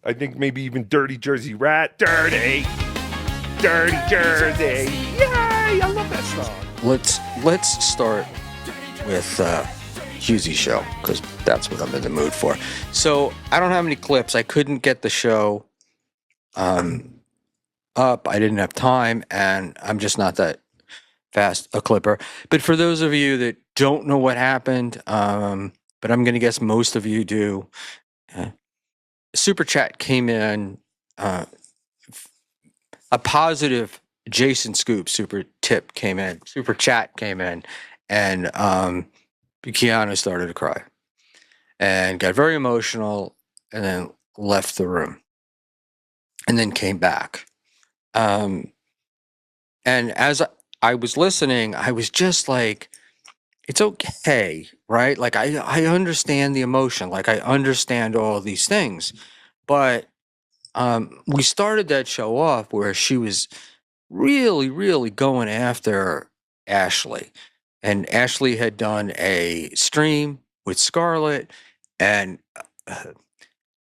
I think maybe even Dirty Jersey Rat. Dirty Jersey. Yay! I love that song. Let's start with Hughezy show, because that's what I'm in the mood for. So I don't have any clips. I couldn't get the show up. I didn't have time, and I'm just not that fast a clipper. But for those of you that don't know what happened, but I'm going to guess most of you do, super chat came in, a positive Jason Scoop super chat came in, and Keanu started to cry and got very emotional, and then left the room, and then came back. And as I was listening, I was just like, it's okay, right? Like, I understand the emotion, like I understand all these things, but we started that show off where she was really, really going after Ashley. And Ashley had done a stream with Scarlett, and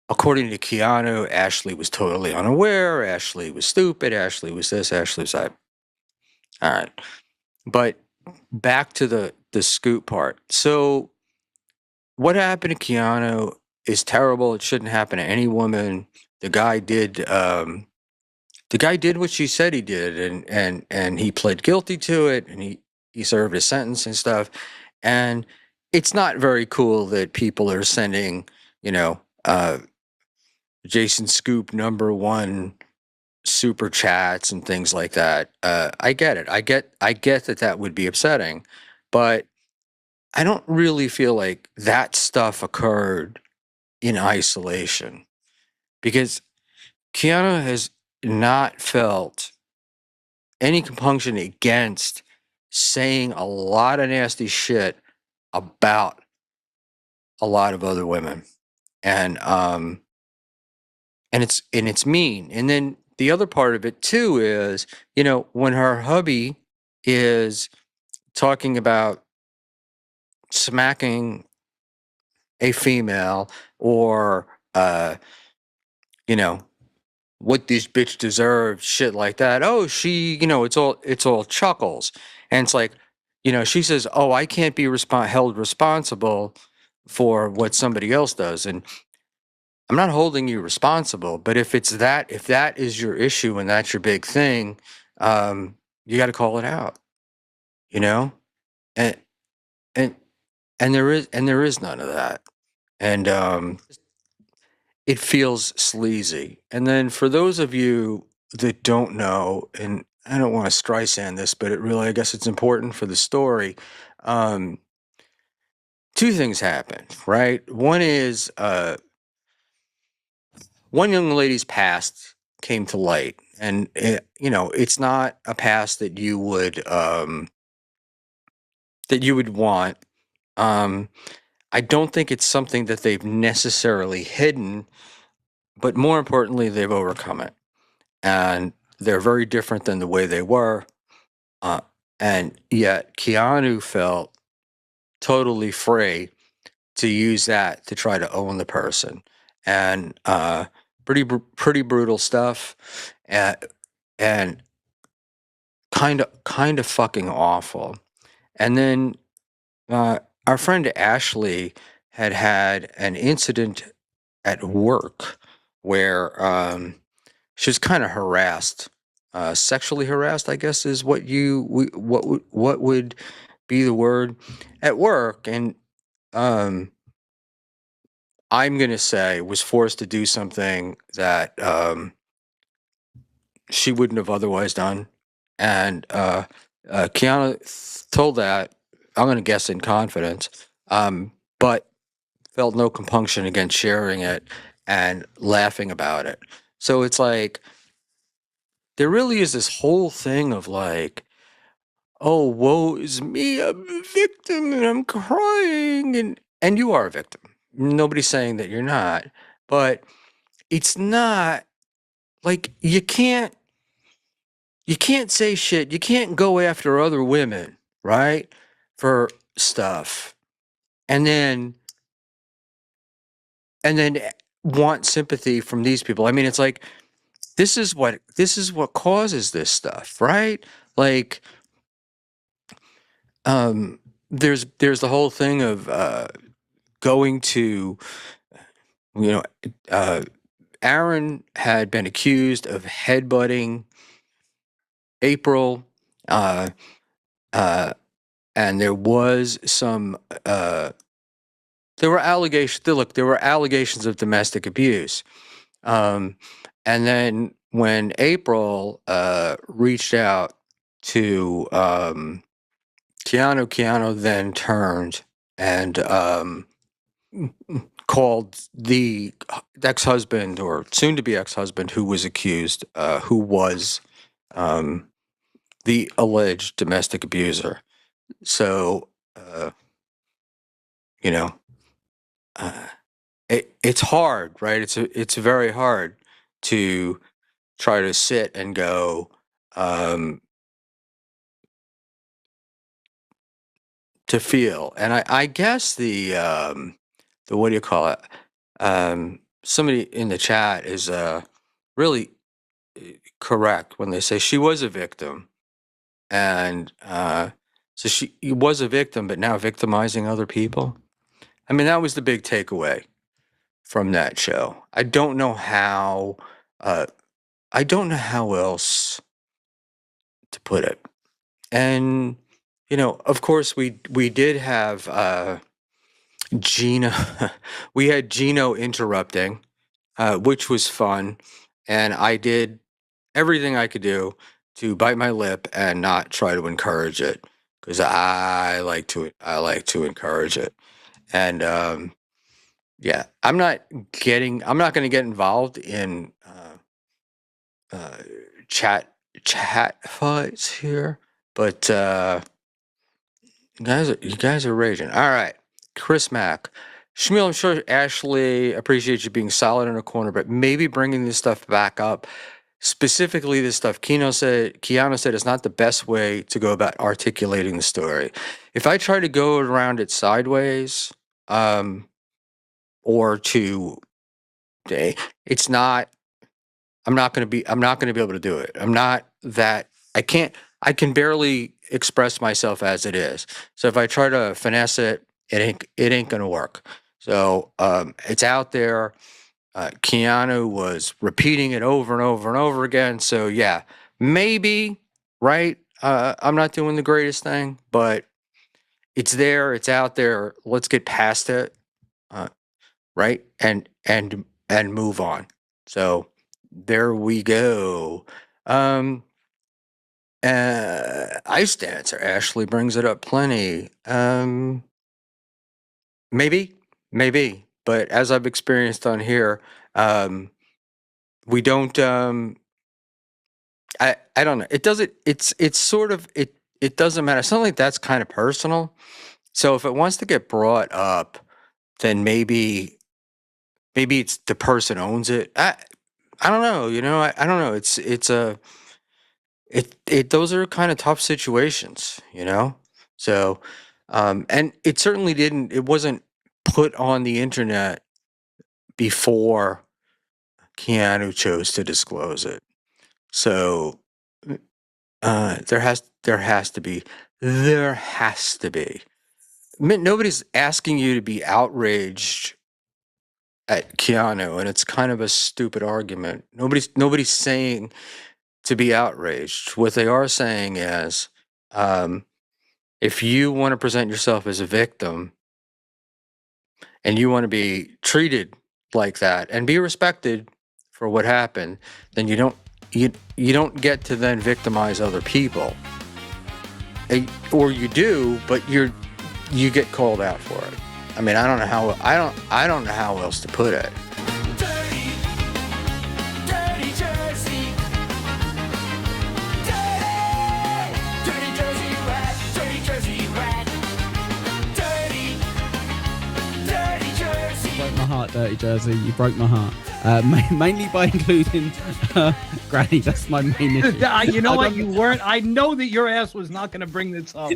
according to Keanu, Ashley was totally unaware, Ashley was stupid, Ashley was this, Ashley was that. All right. But back to the scoop part. So what happened to Keanu is terrible. It shouldn't happen to any woman. The guy did what she said he did, and he pled guilty to it, and he served his sentence and stuff. And it's not very cool that people are sending, Jason Scoop #1 super chats and things like that. I get it. I get that would be upsetting, but I don't really feel like that stuff occurred in isolation, because Keanu has not felt any compunction against saying a lot of nasty shit about a lot of other women, and it's mean. And then the other part of it too is, when her hubby is talking about smacking a female, or what this bitch deserves, shit like that. Oh, she, it's all chuckles. And it's like, she says, oh, I can't be held responsible for what somebody else does. And I'm not holding you responsible, but if that is your issue and that's your big thing, you got to call it out, and there is none of that. And it feels sleazy. And then for those of you that don't know, and I don't want to Streisand this, but I guess it's important for the story. Two things happened, right? One is, one young lady's past came to light, and it's not a past that you would want. I don't think it's something that they've necessarily hidden, but more importantly, they've overcome it, and they're very different than the way they were. And yet Keanu felt totally free to use that to try to own the person, and pretty brutal stuff, and kind of fucking awful. And then our friend Ashley had an incident at work where she was kind of harassed, sexually harassed, I guess is what would be the word, at work. And I'm going to say was forced to do something that she wouldn't have otherwise done. And Keanu told that, I'm going to guess in confidence, but felt no compunction against sharing it and laughing about it. So it's like, there really is this whole thing of like, oh, woe is me, I'm a victim and I'm crying. And you are a victim. Nobody's saying that you're not, but it's not like you can't say shit. You can't go after other women, right? For stuff. And then want sympathy from these people. I mean, it's like this is what causes this stuff, right? Like, there's the whole thing of going to, you know, Aaron had been accused of headbutting April, and there was some there were allegations. Look, there were allegations of domestic abuse, and then when April reached out to Keanu then turned and called the ex-husband or soon-to-be ex-husband who was accused, who was the alleged domestic abuser. So, you know, it's hard, right? It's very hard to try to sit and go, to feel. And I guess the what do you call it? Somebody in the chat is really correct when they say she was a victim, and so she was a victim, but now victimizing other people. I mean, that was the big takeaway from that show. I don't know how else to put it. And you know, of course, we did have Gino. We had Gino interrupting, which was fun, and I did everything I could do to bite my lip and not try to encourage it, because I like to encourage it. And yeah, I'm not going to get involved in chat fights here, but you guys are raging. All right, Chris Mack. Schmuel, I'm sure Ashley appreciates you being solid in a corner, but maybe bringing this stuff back up. Specifically, this stuff Keanu said is not the best way to go about articulating the story. If I try to go around it sideways, or to, it's not. I'm not going to be able to do it. I'm not that. I can barely express myself as it is. So if I try to finesse it, it ain't going to work. So it's out there. Keanu was repeating it over and over and over again. So yeah, maybe, right? I'm not doing the greatest thing, but it's there. It's out there. Let's get past it, right? And move on. So there we go. Ice Dancer Ashley brings it up plenty. Maybe, but as I've experienced on here, we don't. I don't know. It doesn't. It's sort of it. It doesn't matter. Something like that's kind of personal. So if it wants to get brought up, then maybe it's the person owns it. I don't know. You know. I don't know. It's a. Those are kind of tough situations, you know? So, and it certainly it wasn't put on the internet before Keanu chose to disclose it. So, there has to be. Nobody's asking you to be outraged at Keanu, and it's kind of a stupid argument. Nobody's saying to be outraged. What they are saying is, if you want to present yourself as a victim and you want to be treated like that and be respected for what happened, then you don't get to then victimize other people. Or you do, but you get called out for it. I mean, I don't know how else to put it. Heart, Dirty Jersey, you broke my heart. Mainly by including Granny. That's my main issue. You know what? You weren't. I know that your ass was not going to bring this up.